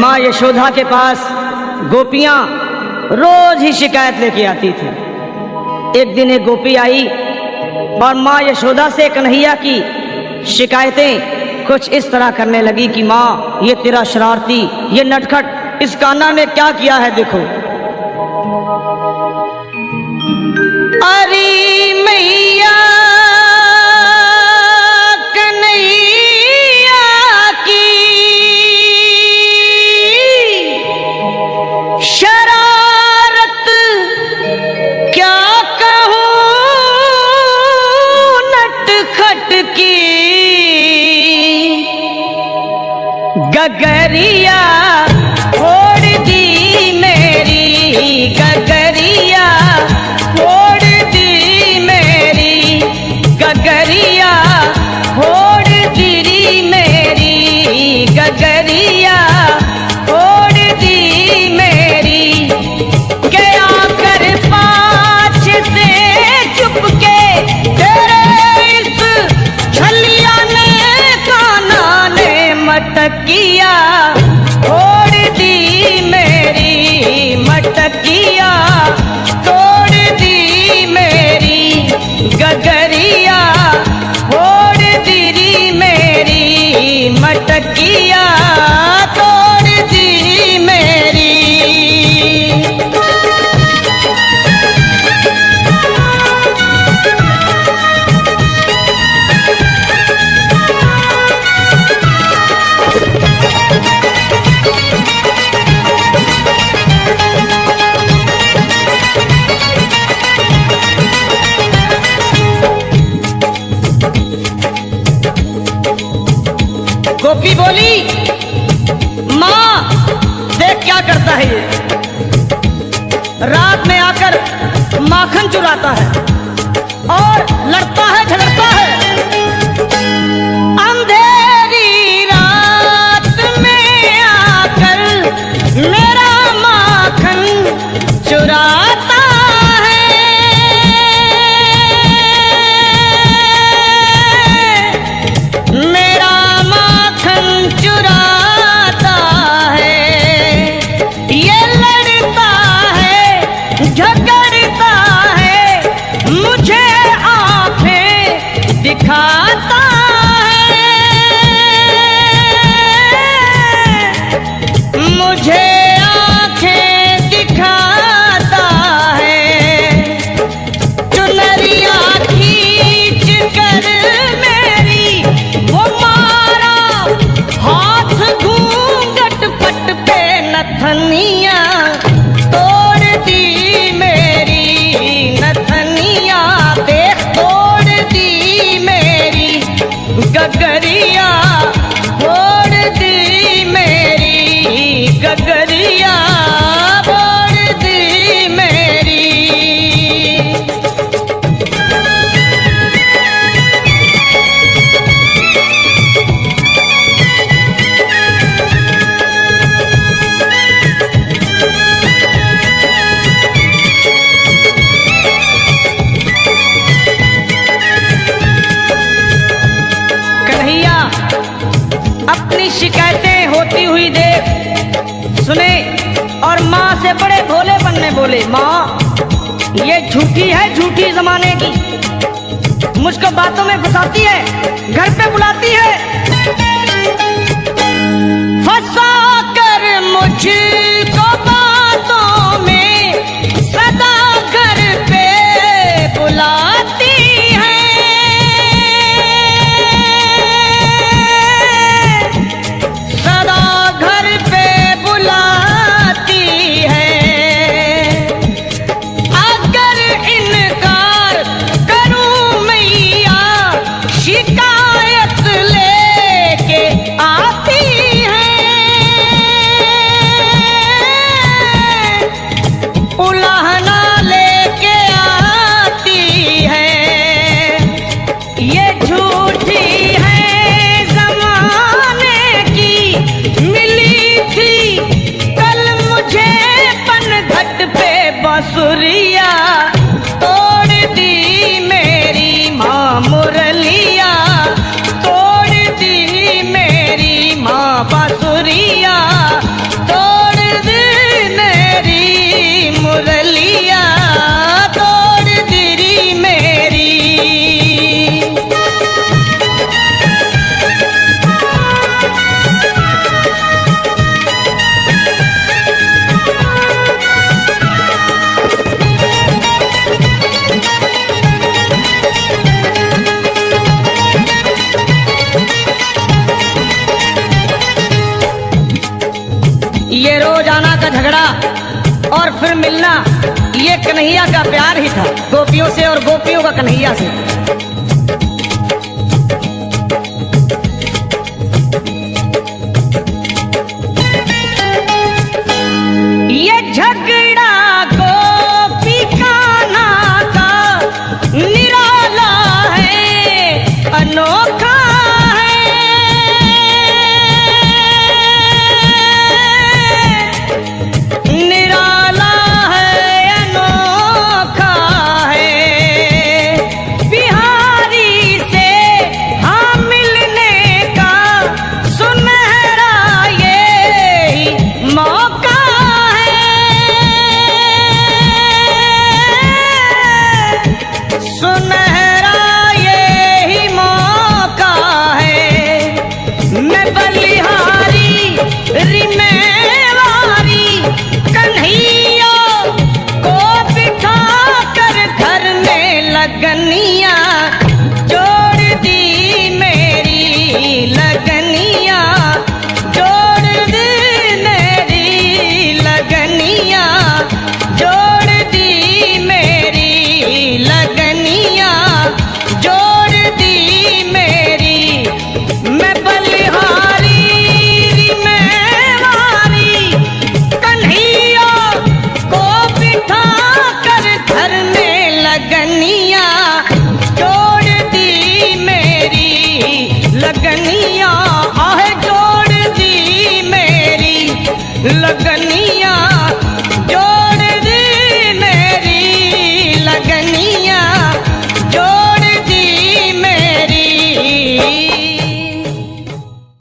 माँ यशोदा के पास गोपियां रोज ही शिकायत लेके आती थी। एक दिन एक गोपी आई और माँ यशोदा से कन्हैया की शिकायतें कुछ इस तरह करने लगी कि माँ, ये तेरा शरारती, ये नटखट इस कान्हा ने क्या किया है, देखो। अरे मैया कन्हैया की शरारत क्या कहूँ, नटखट की गगरिया फोड़ दी मेरी, गगरिया फोड़ दी मेरी, गगरिया फोड़ दी मेरी, गगरिया फोड़ दी मेरी। गया कर पाछ से चुपके तेरे इस छलिया ने कान्हा ने मटकिया फोड़ दी मेरी, मटकिया तोड़ दी मेरी, गगरिया फोड़ दी मेरी, मटकिया तोड़ दी मेरी। गोपी बोली, माँ देख क्या करता है ये, रात में आकर माखन चुराता है और लड़ता है, झगड़ता है। अंधेरी रात में आकर मेरा माखन चुराता है, मेरा चुराता है, ये लड़ता है, झगड़ता है, मुझे आंखें दिखाता है, मुझे आंखें दिखाता है। चुनरिया खींच कर मेरी वो मारा हाथ, घूंघट पट पे नथनिया तोड़ दी मेरी, नथनिया देख तोड़ दी मेरी, गगरिया फोड़ दी मेरी, गगरिया फोड़ दी मेरी। अपनी शिकायतें होती हुई देख सुने और माँ से बड़े भोलेपन में बोले, माँ ये झूठी है, झूठी जमाने की, मुझको बातों में फंसाती है, घर पे बुलाती है, फंसा कर मुझको बातों में सदा घर पे बुलाती है। शिकायत लेके आती बांसुरिया तोड़ दी मेरी माँ, मुरलिया तोड़ दी मेरी माँ, बांसुरिया ये रोजाना का झगड़ा और फिर मिलना, ये कन्हैया का प्यार ही था, गोपियों से और गोपियों का कन्हैया से। ये झगड़ा गोपी कान्हा का निराला है, अनोखा लगनिया जोड़ दी मेरी, लगनिया जोड़ दी मेरी, लगनिया जोड़ दी मेरी, लगनिया जोड़ दी मेरी। मैं बलिहारी मैं वारी कन्हैया को बिठा कर घर में लगनिया जोड़ दी मेरी, लगन